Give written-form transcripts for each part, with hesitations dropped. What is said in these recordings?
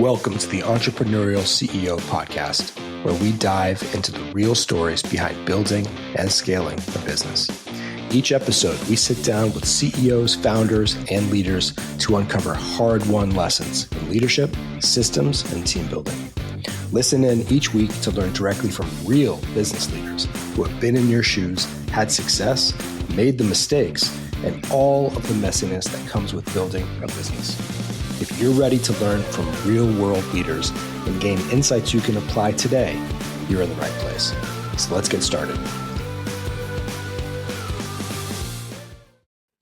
Welcome to the Entrepreneurial CEO Podcast, where we dive into the real stories behind building and scaling a business. Each episode, we sit down with CEOs, founders, and leaders to uncover hard-won lessons in leadership, systems, and team building. Listen in each week to learn directly from real business leaders who have been in your shoes, had success, made the mistakes, and all of the messiness that comes with building a business. If you're ready to learn from real-world leaders and gain insights you can apply today, you're in the right place. So let's get started.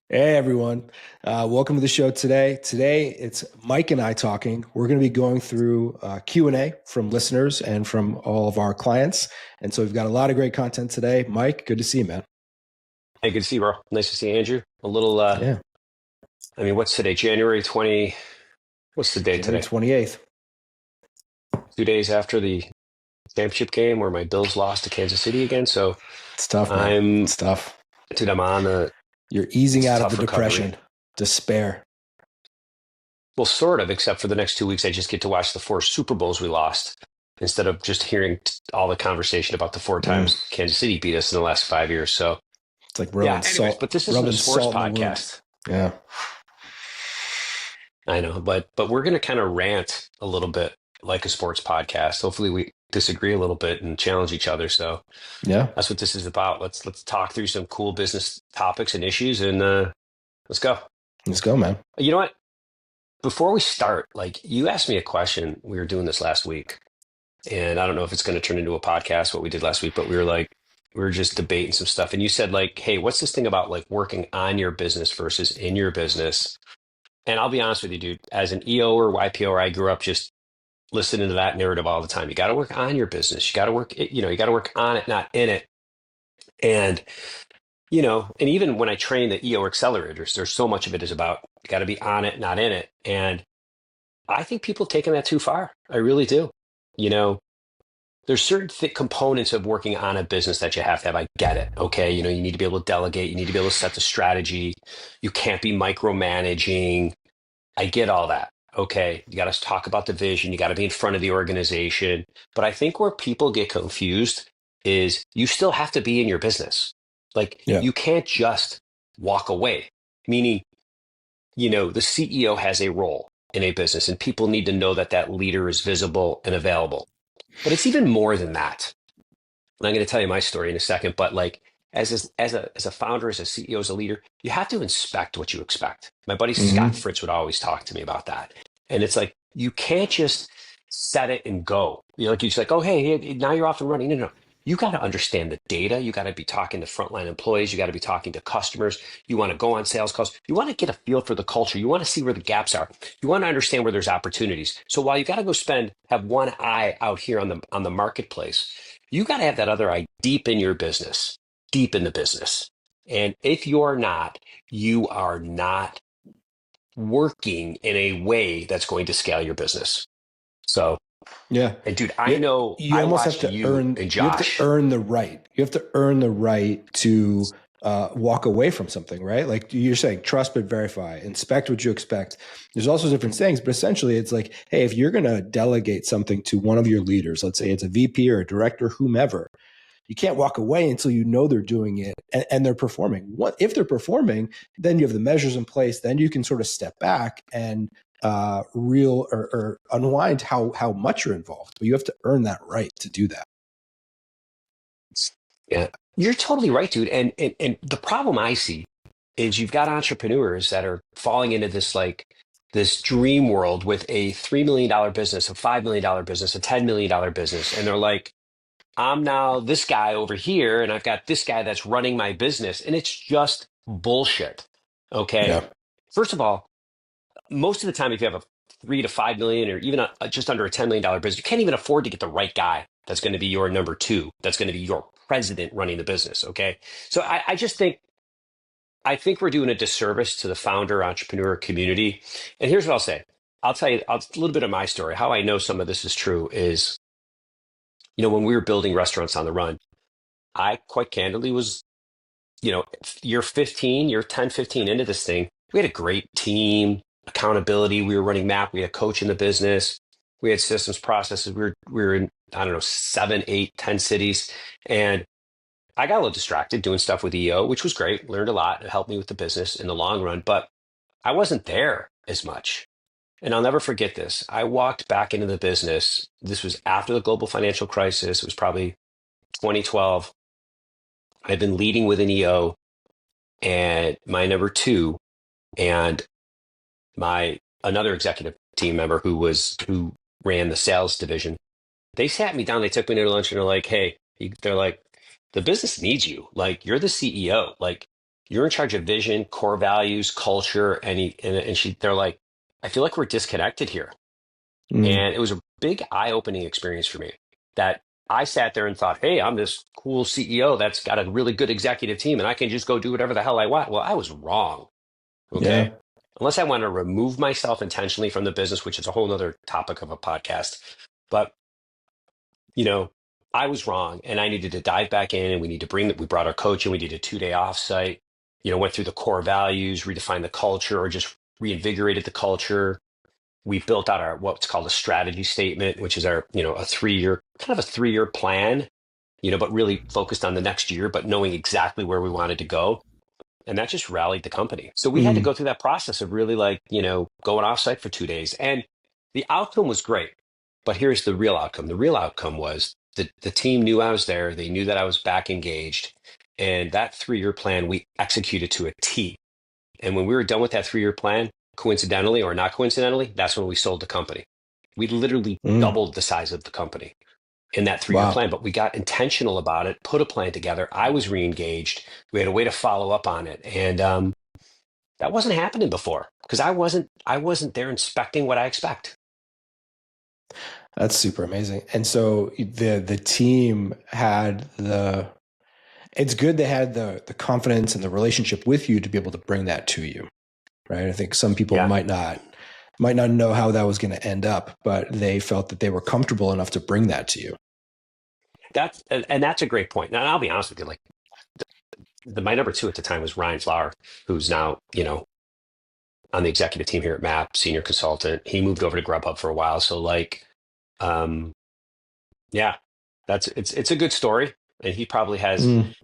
Hey, everyone. Welcome to the show today. Today, it's Mike and I talking. We're going to be going through Q&A from listeners and from all of our clients. And so we've got a lot of great content today. Mike, good to see you, man. Hey, good to see you, bro. Nice to see you, Andrew. A little, what's today? January 20... What's the date today? 28th. 2 days after the championship game where my Bills lost to Kansas City again. So it's tough, man. It's tough. Dude, I'm on the... You're easing out of the depression, despair. Well, sort of, except for the next 2 weeks, I just get to watch the 4 Super Bowls we lost instead of just hearing all the conversation about the 4 times Kansas City beat us in the last 5 years. So it's like rubbing salt. But this isn't a sports podcast. Yeah. I know, but we're going to kind of rant a little bit like a sports podcast. Hopefully we disagree a little bit and challenge each other. So yeah, that's what this is about. Let's talk through some cool business topics and issues, and let's go. Let's go, man. You know what? Before we start, you asked me a question. We were doing this last week, and I don't know if it's going to turn into a podcast, what we did last week, but we were just debating some stuff. And you said hey, what's this thing about working on your business versus in your business? And I'll be honest with you, dude, as an EO or YPO, I grew up just listening to that narrative all the time. You got to work on your business. You got to work, you got to work on it, not in it. And, and even when I train the EO accelerators, there's so much of it is about, you got to be on it, not in it. And I think people have taken that too far. I really do. There's certain components of working on a business that you have to have. I get it. Okay. You need to be able to delegate. You need to be able to set the strategy. You can't be micromanaging. I get all that. Okay. You got to talk about the vision. You got to be in front of the organization. But I think where people get confused is you still have to be in your business. You can't just walk away, meaning, the CEO has a role in a business and people need to know that that leader is visible and available. But it's even more than that. And I'm going to tell you my story in a second, but as a founder, as a CEO, as a leader, you have to inspect what you expect. My buddy Scott Fritz would always talk to me about that. And it's you can't just set it and go. You're just oh, hey, now you're off and running. No. You got to understand the data. You got to be talking to frontline employees. You got to be talking to customers. You want to go on sales calls. You want to get a feel for the culture. You want to see where the gaps are. You want to understand where there's opportunities. So while you got to go have one eye out here on the marketplace, you got to have that other eye deep in your business, deep in the business. And if you're not, you are not working in a way that's going to scale your business. So yeah. And dude, I know you almost have to earn, and Josh. You have to earn the right. You have to earn the right to walk away from something, right? You're saying, trust but verify, inspect what you expect. There's also different things, but essentially it's hey, if you're going to delegate something to one of your leaders, let's say it's a VP or a director, whomever, you can't walk away until you know they're doing it and they're performing. If they're performing, then you have the measures in place, then you can sort of step back and or unwind how much you're involved, but you have to earn that right to do that. Yeah, you're totally right, dude. And the problem I see is you've got entrepreneurs that are falling into this dream world with a $3 million business, a $5 million business, a $10 million business. And they're I'm now this guy over here and I've got this guy that's running my business. And it's just bullshit. Okay. Yeah. First of all, most of the time, if you have a 3 to 5 million or even just under a $10 million business, you can't even afford to get the right guy that's going to be your number 2, that's going to be your president running the business. Okay. So I just think we're doing a disservice to the founder entrepreneur community. And here's what I'll say. I'll tell you a little bit of my story. How I know some of this is true is, when we were building restaurants on the run, I quite candidly was, year 10, 15 into this thing, we had a great team. Accountability. We were running MAP. We had a coach in the business. We had systems, processes. We were in, I don't know, 7, 8, 10 cities. And I got a little distracted doing stuff with EO, which was great. Learned a lot. It helped me with the business in the long run, but I wasn't there as much. And I'll never forget this. I walked back into the business. This was after the global financial crisis. It was probably 2012. I'd been leading with an EO and my number two and my another executive team member who ran the sales division. They sat me down. They took me to lunch and they're like, "Hey," they're like, "The business needs you. Like, you're the CEO. Like, you're in charge of vision, core values, culture." They're like, "I feel like we're disconnected here." And it was a big eye-opening experience for me that I sat there and thought, "Hey, I'm this cool CEO that's got a really good executive team and I can just go do whatever the hell I want." Well, I was wrong. Okay. Yeah. Unless I want to remove myself intentionally from the business, which is a whole nother topic of a podcast. But, I was wrong and I needed to dive back in and we brought our coach in, we did a 2-day offsite, went through the core values, redefined the culture or just reinvigorated the culture. We built out our what's called a strategy statement, which is our, a 3-year plan, but really focused on the next year, but knowing exactly where we wanted to go. And that just rallied the company. So we had to go through that process of really going offsite for 2 days. And the outcome was great. But here's the real outcome. The real outcome was the team knew I was there. They knew that I was back engaged. And that 3-year plan, we executed to a T. And when we were done with that 3-year plan, coincidentally or not coincidentally, that's when we sold the company. We literally doubled the size of the company in that 3-year plan, but we got intentional about it, put a plan together. I was re-engaged. We had a way to follow up on it. And that wasn't happening before because I wasn't there inspecting what I expect. That's super amazing. And so the team had it's good they had the confidence and the relationship with you to be able to bring that to you, right? I think some people might not know how that was going to end up, but they felt that they were comfortable enough to bring that to you. That's a great point. Now, I'll be honest with you, like my number two at the time was Ryan Flower, who's now, on the executive team here at MAP, senior consultant. He moved over to Grubhub for a while. So it's a good story. And he probably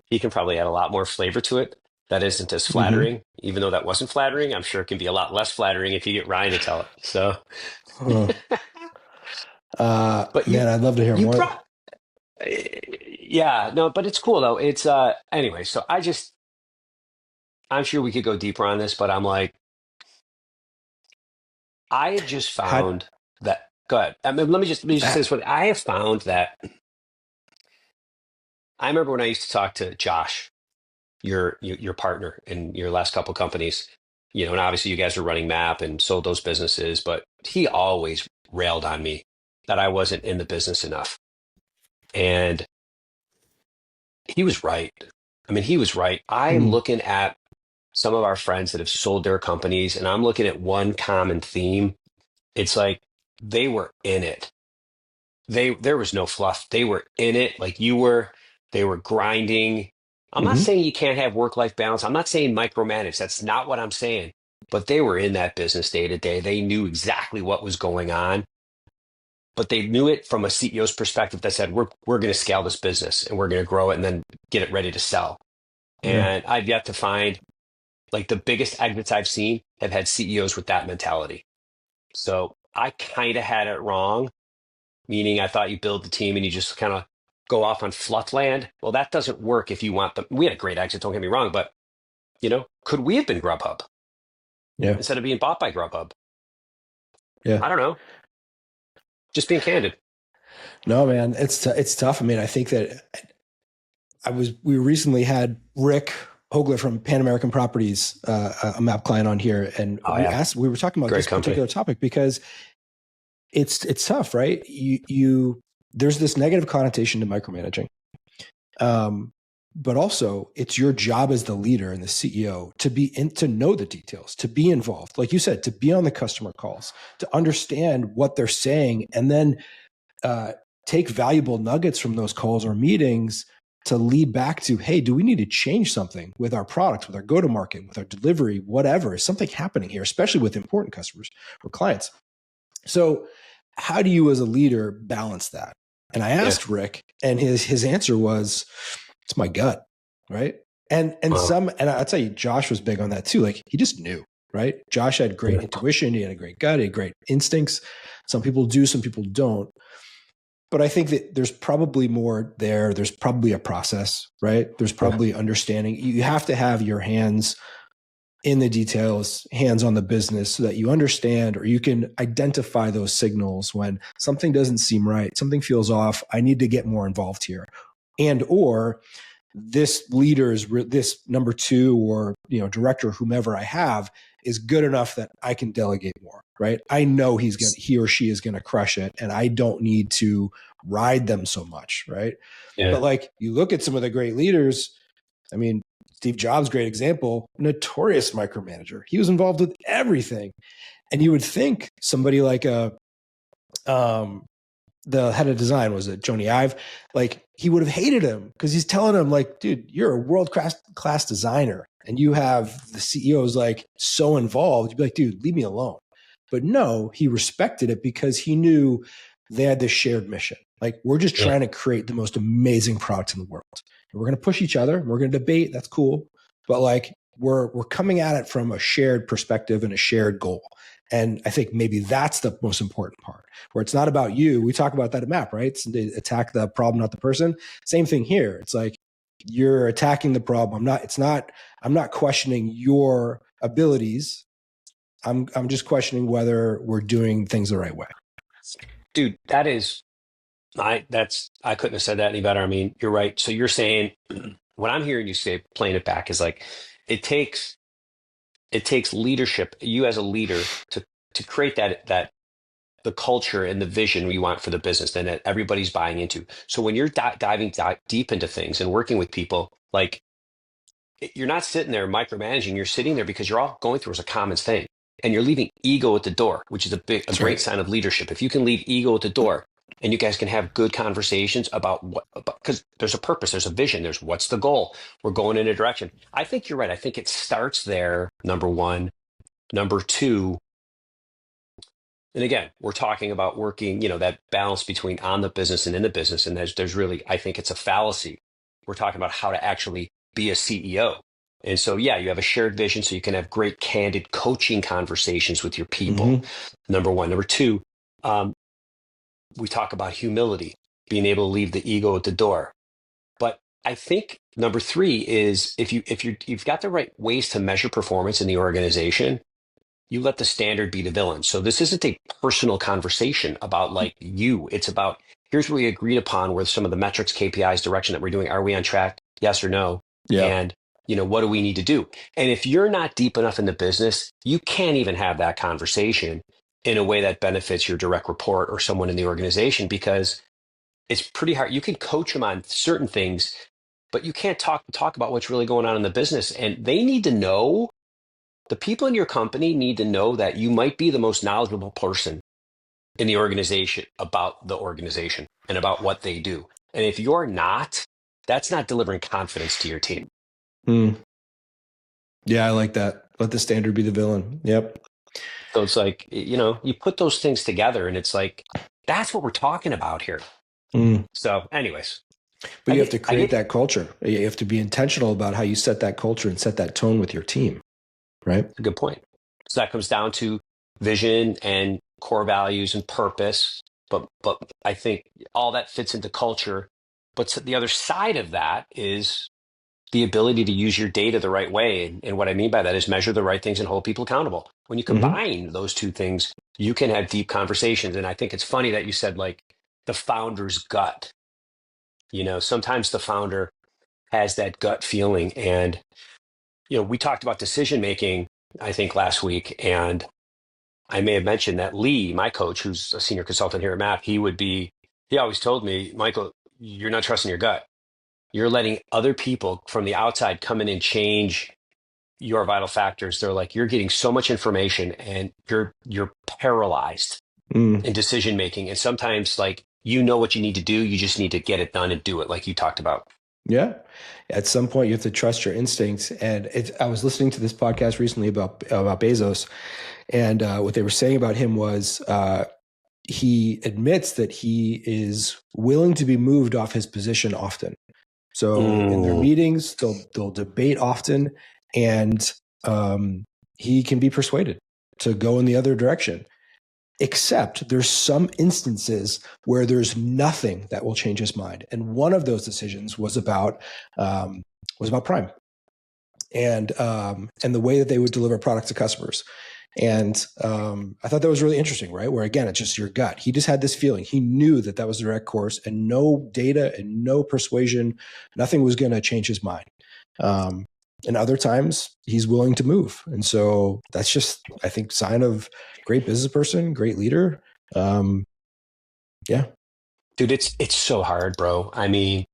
he can probably add a lot more flavor to it. That isn't as flattering, even though that wasn't flattering. I'm sure it can be a lot less flattering if you get Ryan to tell it. So, but I'd love to hear more. But it's cool though. It's anyway. So I'm sure we could go deeper on this, but I'm like, I had just found that. Go ahead. I mean, let me just say this. I have found that. I remember when I used to talk to Josh, your partner in your last couple companies, and obviously you guys were running MAP and sold those businesses, but he always railed on me that I wasn't in the business enough. And he was right. I mean, he was right. I am looking at some of our friends that have sold their companies, and I'm looking at one common theme. It's like they were in it. There was no fluff. They were in it like you were. They were grinding. I'm not saying you can't have work-life balance. I'm not saying micromanage. That's not what I'm saying. But they were in that business day to day. They knew exactly what was going on. But they knew it from a CEO's perspective that said, we're going to scale this business and we're going to grow it and then get it ready to sell. And I've yet to find the biggest exits I've seen have had CEOs with that mentality. So I kind of had it wrong, meaning I thought you build the team and you just kind of go off on fluff land. Well, that doesn't work if you want them. We had a great exit, don't get me wrong, but could we have been Grubhub? Yeah. Instead of being bought by Grubhub? Yeah. I don't know. Just being candid. No, man, it's tough. I mean, I think that we recently had Rick Hogler from Pan American Properties, a MAP client on here. And we were talking about this particular topic because it's tough, right? There's this negative connotation to micromanaging. But also it's your job as the leader and the CEO to know the details, to be involved. Like you said, to be on the customer calls, to understand what they're saying, and then take valuable nuggets from those calls or meetings to lead back to, hey, do we need to change something with our product, with our go-to-market, with our delivery, whatever? Is something happening here, especially with important customers or clients? So how do you as a leader balance that? And I asked Rick, and his answer was, it's my gut, right? And I'll tell you, Josh was big on that too. Like he just knew, right? Josh had great intuition. He had a great gut. He had great instincts. Some people do, some people don't. But I think that there's probably more there. There's probably a process, right? There's probably understanding. You have to have your hands in the details, hands on the business, so that you understand, or you can identify those signals when something doesn't seem right, something feels off. I need to get more involved here. And, or this leader is this number two, or, director, whomever I have, is good enough that I can delegate more, right? I know he or she is going to crush it, and I don't need to ride them so much, right? Yeah. But like you look at some of the great leaders, I mean, Steve Jobs, great example, notorious micromanager. He was involved with everything. And you would think somebody like the head of design, was it Joni Ive? Like he would have hated him because he's telling him like, dude, you're a world-class designer. And you have the CEOs like so involved. You'd be like, dude, leave me alone. But no, he respected it because he knew they had this shared mission. Like we're just trying to create the most amazing product in the world. And we're going to push each other. We're going to debate. That's cool. But like we're coming at it from a shared perspective and a shared goal. And I think maybe that's the most important part, where it's not about you. We talk about that at MAP, right? It's attack the problem, not the person. Same thing here. It's like you're attacking the problem. I'm not questioning your abilities. I'm just questioning whether we're doing things the right way. Dude, I couldn't have said that any better. I mean, you're right. So you're saying, what I'm hearing you say, playing it back, is like, it takes leadership, you as a leader, to create that the culture and the vision you want for the business, and that everybody's buying into. So when you're diving deep into things and working with people, like you're not sitting there micromanaging, you're sitting there because you're all going through as a common thing, and you're leaving ego at the door, which is a great sign of leadership. If you can leave ego at the door, and you guys can have good conversations about because there's a purpose, there's a vision, there's what's the goal. We're going in a direction. I think you're right. I think it starts there, number one. Number two, and again, we're talking about working, that balance between on the business and in the business. And there's really, I think it's a fallacy. We're talking about how to actually be a CEO. And so, you have a shared vision so you can have great, candid coaching conversations with your people. Number one. Number two, we talk about humility, being able to leave the ego at the door. But I think number three is if you've got the right ways to measure performance in the organization, you let the standard be the villain. So this isn't a personal conversation about like you. It's about, here's what we agreed upon with some of the metrics, KPIs, direction that we're doing. Are we on track? Yes or no? Yeah. And what do we need to do? And if you're not deep enough in the business, you can't even have that conversation in a way that benefits your direct report or someone in the organization, because it's pretty hard. You can coach them on certain things, but you can't talk about what's really going on in the business. And they need to know, the people in your company need to know that you might be the most knowledgeable person in the organization about the organization and about what they do. And if you're not, that's not delivering confidence to your team. Yeah, I like that. Let the standard be the villain. Yep. So it's like, you put those things together and it's like, that's what we're talking about here. So anyways. But you have to create that culture. You have to be intentional about how you set that culture and set that tone with your team. Right? That's a good point. So that comes down to vision and core values and purpose. But I think all that fits into culture. But the other side of that is the ability to use your data the right way. And what I mean by that is measure the right things and hold people accountable. When you combine those two things, you can have deep conversations. And I think it's funny that you said like the founder's gut. Sometimes the founder has that gut feeling. And we talked about decision-making, I think, last week, and I may have mentioned that Lee, my coach, who's a senior consultant here at MAP, he always told me, Michael, you're not trusting your gut. You're letting other people from the outside come in and change your vital factors. They're like, you're getting so much information and you're paralyzed in decision-making. And sometimes like, what you need to do, you just need to get it done and do it like you talked about. Yeah. At some point, you have to trust your instincts. And I was listening to this podcast recently about Bezos, and what they were saying about him was he admits that he is willing to be moved off his position often. So in their meetings, they'll debate often, and he can be persuaded to go in the other direction. Except there's some instances where there's nothing that will change his mind. And one of those decisions was about Prime and the way that they would deliver products to customers. And I thought that was really interesting, right? Where again, it's just your gut. He just had this feeling. He knew that was the right course, and no data and no persuasion, nothing was going to change his mind. And other times he's willing to move. And so that's just, I think, sign of great business person, great leader. Yeah. Dude, it's so hard, bro. I mean,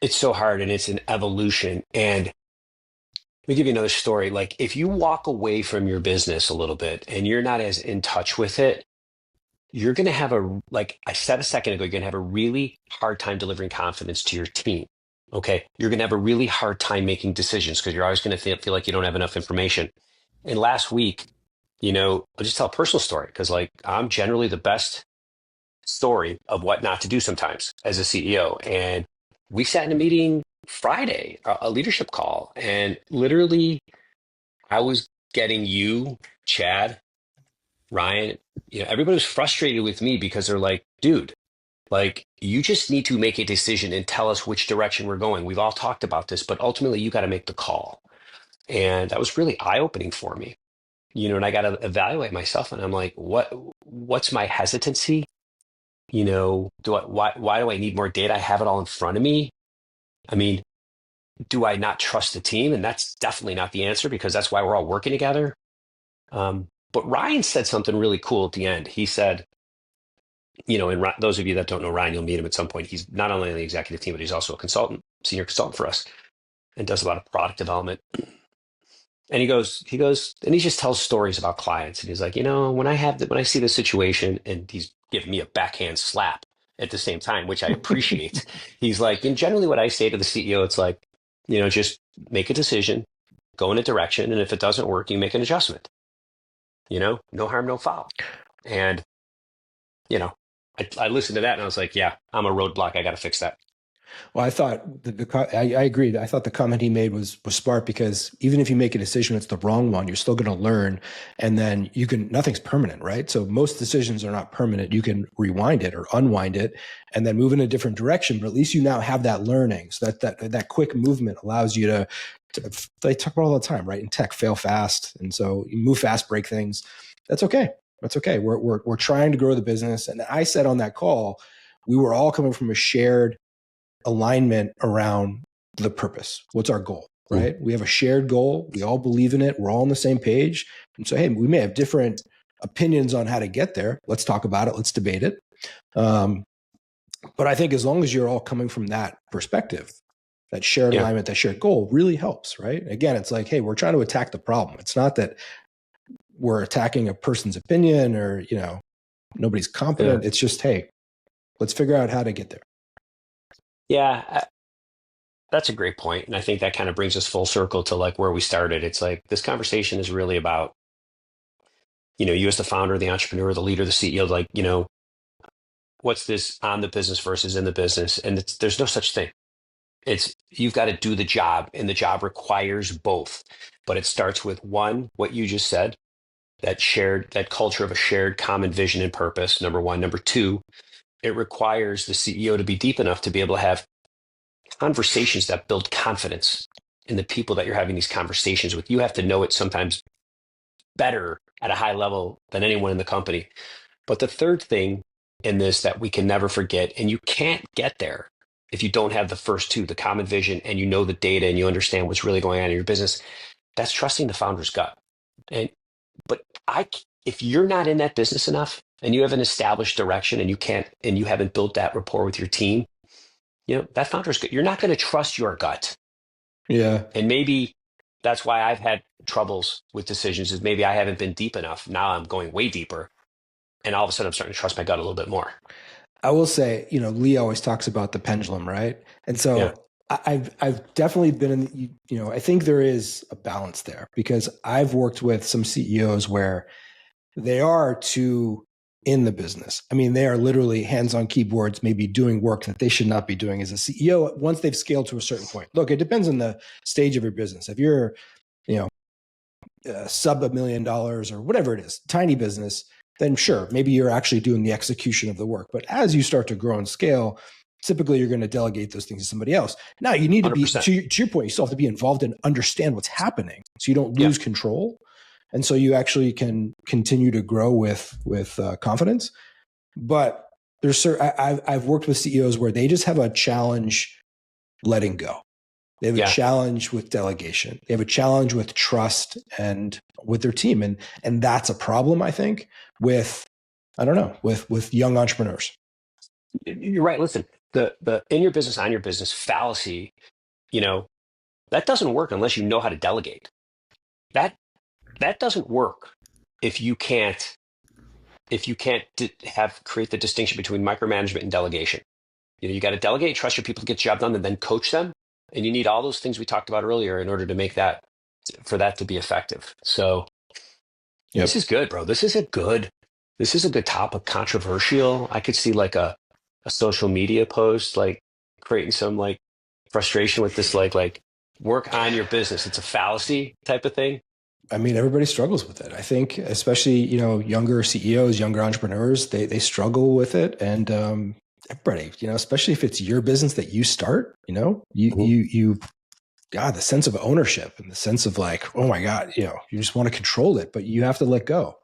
it's so hard, and it's an evolution. And let me give you another story. Like, if you walk away from your business a little bit and you're not as in touch with it, you're going to have like I said a second ago, you're going to have a really hard time delivering confidence to your team. Okay. You're going to have a really hard time making decisions because you're always going to feel like you don't have enough information. And last week, I'll just tell a personal story because like I'm generally the best story of what not to do sometimes as a CEO. And we sat in a meeting Friday, a leadership call, and literally I was getting you, Chad, Ryan, everybody was frustrated with me because they're like, dude, like you just need to make a decision and tell us which direction we're going. We've all talked about this, but ultimately you got to make the call. And that was really eye-opening for me, and I got to evaluate myself, and I'm like, what's my hesitancy? Why do I need more data? I have it all in front of me. I mean, do I not trust the team? And that's definitely not the answer because that's why we're all working together. But Ryan said something really cool at the end. He said, and those of you that don't know Ryan, you'll meet him at some point. He's not only on the executive team, but he's also a consultant, senior consultant for us, and does a lot of product development. And he goes, and he just tells stories about clients. And he's like, when I see the situation, and he's giving me a backhand slap at the same time, which I appreciate. He's like, and generally what I say to the CEO, it's like, just make a decision, go in a direction. And if it doesn't work, you make an adjustment, no harm, no foul. And, I listened to that and I was like, yeah, I'm a roadblock. I got to fix that. Well, I thought I agreed. I thought the comment he made was smart because even if you make a decision, it's the wrong one, you're still going to learn. And then nothing's permanent, right? So most decisions are not permanent. You can rewind it or unwind it and then move in a different direction. But at least you now have that learning. So that quick movement allows you to they talk about all the time, right? In tech, fail fast. And so you move fast, break things. That's okay. That's okay. We're trying to grow the business. And I said on that call, we were all coming from a shared alignment around the purpose. What's our goal, right? We have a shared goal. We all believe in it. We're all on the same page. And so, hey, we may have different opinions on how to get there. Let's talk about it. Let's debate it. But I think as long as you're all coming from that perspective, that shared alignment, that shared goal really helps, right? Again, it's like, hey, we're trying to attack the problem. It's not that we're attacking a person's opinion or, nobody's competent. It's just, hey, let's figure out how to get there. Yeah, that's a great point. And I think that kind of brings us full circle to like where we started. It's like this conversation is really about, you as the founder, the entrepreneur, the leader, the CEO, like, what's this on the business versus in the business? And there's no such thing. You've got to do the job, and the job requires both. But it starts with one, what you just said, that culture of a shared common vision and purpose, number one. Number two, it requires the CEO to be deep enough to be able to have conversations that build confidence in the people that you're having these conversations with. You have to know it sometimes better at a high level than anyone in the company. But the third thing in this that we can never forget, and you can't get there if you don't have the first two, the common vision, and the data, and you understand what's really going on in your business, that's trusting the founder's gut. But if you're not in that business enough, and you haven't established direction, and you haven't built that rapport with your team, that founder's good. You're not going to trust your gut. Yeah. And maybe that's why I've had troubles with decisions, is maybe I haven't been deep enough. Now I'm going way deeper. And all of a sudden I'm starting to trust my gut a little bit more. I will say, Lee always talks about the pendulum, right? And so I've definitely been in, I think there is a balance there because I've worked with some CEOs where they are too in the business. I mean, they are literally hands on keyboards, maybe doing work that they should not be doing as a CEO once they've scaled to a certain point. Look, it depends on the stage of your business. If you're, sub $1 million or whatever it is, tiny business, then sure, maybe you're actually doing the execution of the work. But as you start to grow and scale, typically you're going to delegate those things to somebody else. Now you need to be, to your point, you still have to be involved and understand what's happening so you don't lose control. And so you actually can continue to grow with confidence. But there's I've worked with CEOs where they just have a challenge letting go. They have a challenge with delegation. They have a challenge with trust and with their team. And that's a problem, I think, with young entrepreneurs. You're right. Listen, the in your business, on your business fallacy, that doesn't work unless you know how to delegate. That doesn't work if you can't create the distinction between micromanagement and delegation. You got to delegate, trust your people to get the job done, and then coach them. And you need all those things we talked about earlier in order to make for that to be effective. So This is good, bro. This is a good topic. Controversial. I could see like a social media post, like creating some like frustration with this, like work on your business. It's a fallacy type of thing. I mean, everybody struggles with it. I think, especially, younger CEOs, younger entrepreneurs, they struggle with it. And everybody, especially if it's your business that you start, the sense of ownership and the sense of like, oh my God, you just want to control it, but you have to let go.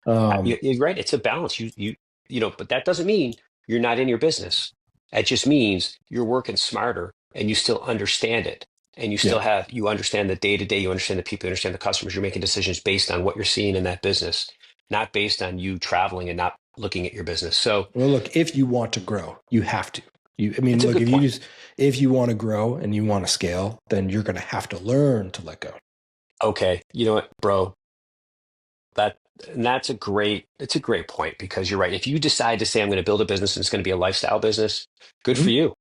You're right. It's a balance. But that doesn't mean you're not in your business. It just means you're working smarter and you still understand it. And you still you understand the day-to-day, you understand the people, you understand the customers. You're making decisions based on what you're seeing in that business, not based on you traveling and not looking at your business. So, well, look, if you want to grow, you have to. If you want to grow and you want to scale, then you're going to have to learn to let go. Okay. You know what, bro? It's a great point, because you're right. If you decide to say, I'm going to build a business and it's going to be a lifestyle business, good for you.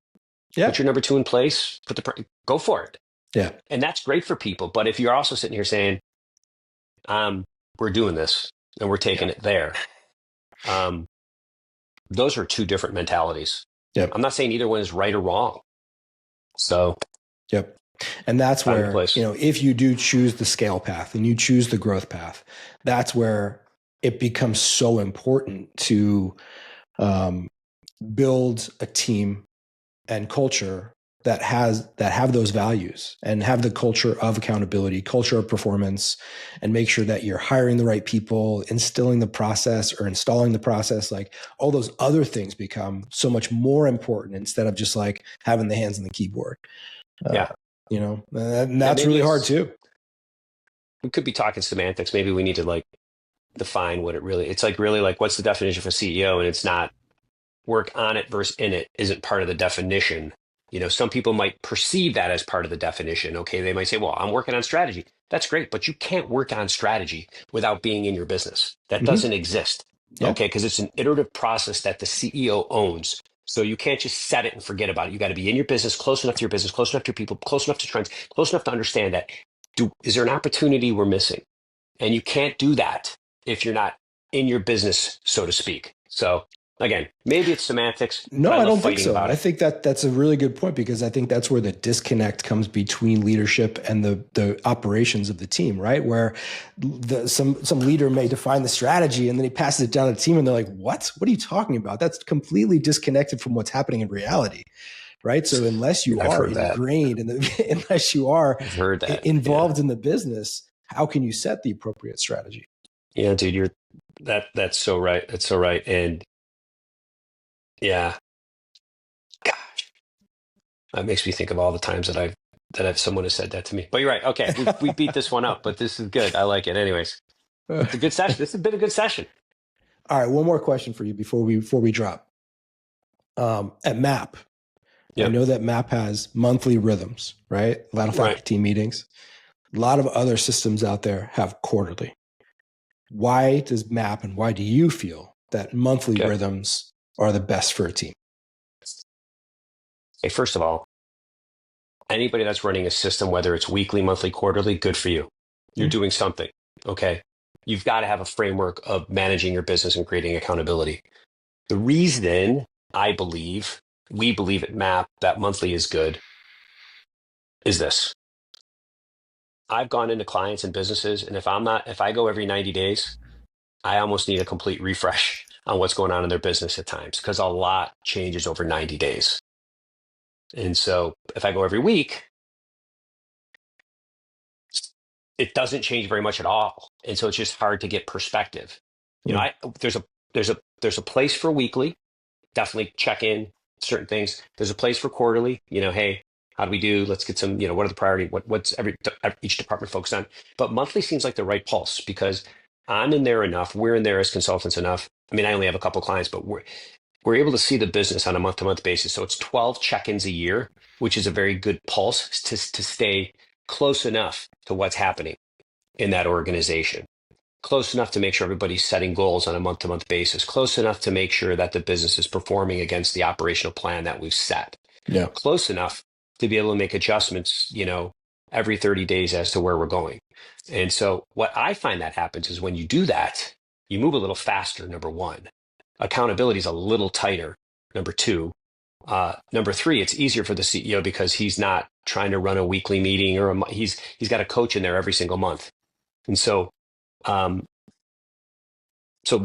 Yeah. Put your number 2 in place, go for it. Yeah. And that's great for people. But if you're also sitting here saying, we're doing this and we're taking it there, those are two different mentalities. Yep. I'm not saying either one is right or wrong. So, yep. And that's where, if you do choose the scale path and you choose the growth path, that's where it becomes so important to build a team and culture that have those values and have the culture of accountability, culture of performance, and make sure that you're hiring the right people, instilling the process or installing the process. Like all those other things become so much more important instead of just like having the hands on the keyboard. And that's really hard too. We could be talking semantics. Maybe we need to like define what it's like really like, what's the definition for CEO? And it's not work on it versus in it isn't part of the definition. Some people might perceive that as part of the definition. Okay. They might say, well, I'm working on strategy. That's great, but you can't work on strategy without being in your business. That doesn't exist. Yeah. Okay. Because it's an iterative process that the CEO owns. So you can't just set it and forget about it. You got to be in your business, close enough to your business, close enough to your people, close enough to trends, close enough to understand that is there an opportunity we're missing? And you can't do that if you're not in your business, so to speak. So again, maybe it's semantics. No, I don't think so. I think that's a really good point, because I think that's where the disconnect comes between leadership and the operations of the team, right? Where some leader may define the strategy and then he passes it down to the team and they're like, what are you talking about? That's completely disconnected from what's happening in reality, right? So unless you are ingrained unless you are involved in the business, how can you set the appropriate strategy? Yeah, dude, that's so right. That's so right. And yeah, gosh, that makes me think of all the times that someone has said that to me. But you're right. Okay, we beat this one up, but this is good. I like it. Anyways, it's a good session. This has been a good session. All right, one more question for you before we drop. At MAP, I know that MAP has monthly rhythms, right? A lot of faculty team meetings. A lot of other systems out there have quarterly. Why does MAP and why do you feel that monthly rhythms are the best for a team? Hey, first of all, anybody that's running a system, whether it's weekly, monthly, quarterly, good for you. You're doing something. Okay. you've got to have a framework of managing your business and creating accountability. The reason we believe at MAP that monthly is good is this. I've gone into clients and businesses, and if I go every 90 days, I almost need a complete refresh on what's going on in their business at times, because a lot changes over 90 days. And so if I go every week, it doesn't change very much at all. And so it's just hard to get perspective. You know, there's a place for weekly, definitely check in certain things. There's a place for quarterly, hey, how do we do? Let's get some, what are the priority? What's each department focused on? But monthly seems like the right pulse, because I'm in there enough. We're in there as consultants enough. I mean, I only have a couple clients, but we're able to see the business on a month-to-month basis. So it's 12 check-ins a year, which is a very good pulse to stay close enough to what's happening in that organization. Close enough to make sure everybody's setting goals on a month-to-month basis. Close enough to make sure that the business is performing against the operational plan that we've set. Yeah. Close enough to be able to make adjustments, every 30 days as to where we're going. And so what I find that happens is when you do that, you move a little faster, number one. Accountability is a little tighter, number two. Number three, it's easier for the CEO because he's not trying to run a weekly meeting or he's got a coach in there every single month. And so with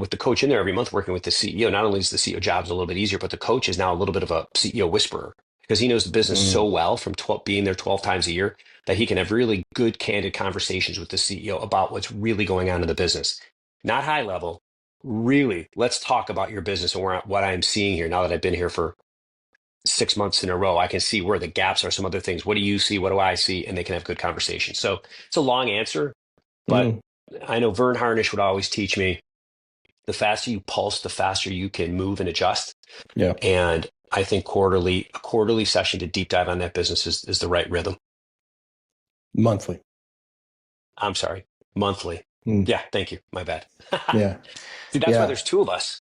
the coach in there every month working with the CEO, not only is the CEO job's a little bit easier, but the coach is now a little bit of a CEO whisperer, because he knows the business so well from being there 12 times a year that he can have really good, candid conversations with the CEO about what's really going on in the business. Not high level, really, let's talk about your business and what I'm seeing here now that I've been here for 6 months in a row. I can see where the gaps are, some other things. What do you see? What do I see? And they can have good conversations. So it's a long answer, but I know Vern Harnish would always teach me, the faster you pulse, the faster you can move and adjust. Yeah. And I think a quarterly session to deep dive on that business is the right rhythm. Monthly. I'm sorry, monthly. Yeah, thank you. My bad. Yeah. See, that's why there's two of us.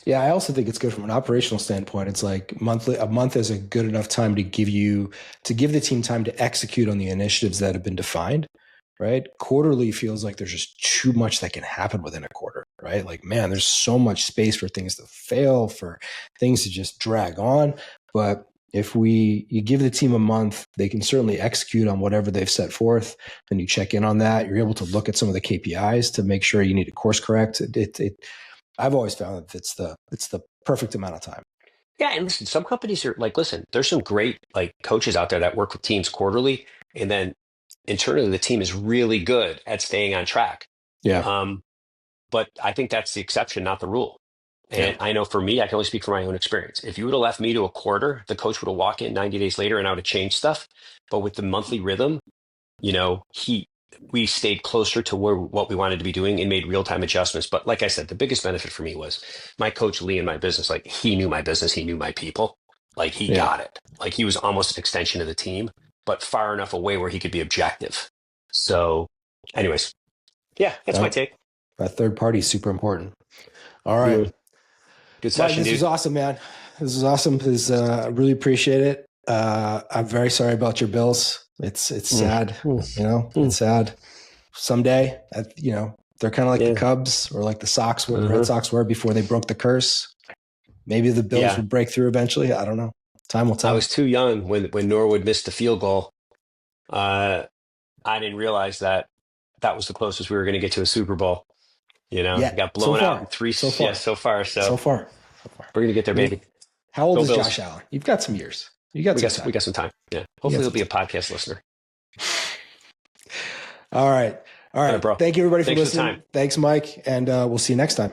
Yeah, I also think it's good from an operational standpoint. It's like a month is a good enough time to give the team time to execute on the initiatives that have been defined, right? Quarterly feels like there's just too much that can happen within a quarter, right? Like, man, there's so much space for things to fail, for things to just drag on. But if you give the team a month, they can certainly execute on whatever they've set forth. Then you check in on that. You're able to look at some of the KPIs to make sure you need to course correct. I've always found that it's the perfect amount of time. Yeah, and listen, some companies are like, there's some great coaches out there that work with teams quarterly, and then internally the team is really good at staying on track. Yeah. But I think that's the exception, not the rule. And I know for me, I can only speak from my own experience. If you would have left me to a quarter, the coach would have walked in 90 days later and I would have changed stuff. But with the monthly rhythm, we stayed closer to what we wanted to be doing and made real-time adjustments. But like I said, the biggest benefit for me was my coach Lee in my business. Like, he knew my business, he knew my people. Like, he got it. Like, he was almost an extension of the team, but far enough away where he could be objective. So anyways, that's my take. That third party is super important. All right. Yeah. Good session, Mike, this was awesome, man. This is awesome. I really appreciate it. I'm very sorry about your Bills. It's sad, it's sad. Someday, they're kind of like the Cubs or like the Sox, where the Red Sox were before they broke the curse. Maybe the Bills would break through eventually. I don't know. Time will tell. I was too young when Norwood missed the field goal. I didn't realize that was the closest we were going to get to a Super Bowl. Got blown out in three. So far. So far. We're going to get there, baby. How old is Josh Allen? You've got some years. We got some time. Yeah. Hopefully he'll be a podcast listener. All right. Bro. Thank you, everybody, for listening. For the time. Thanks, Mike. And we'll see you next time.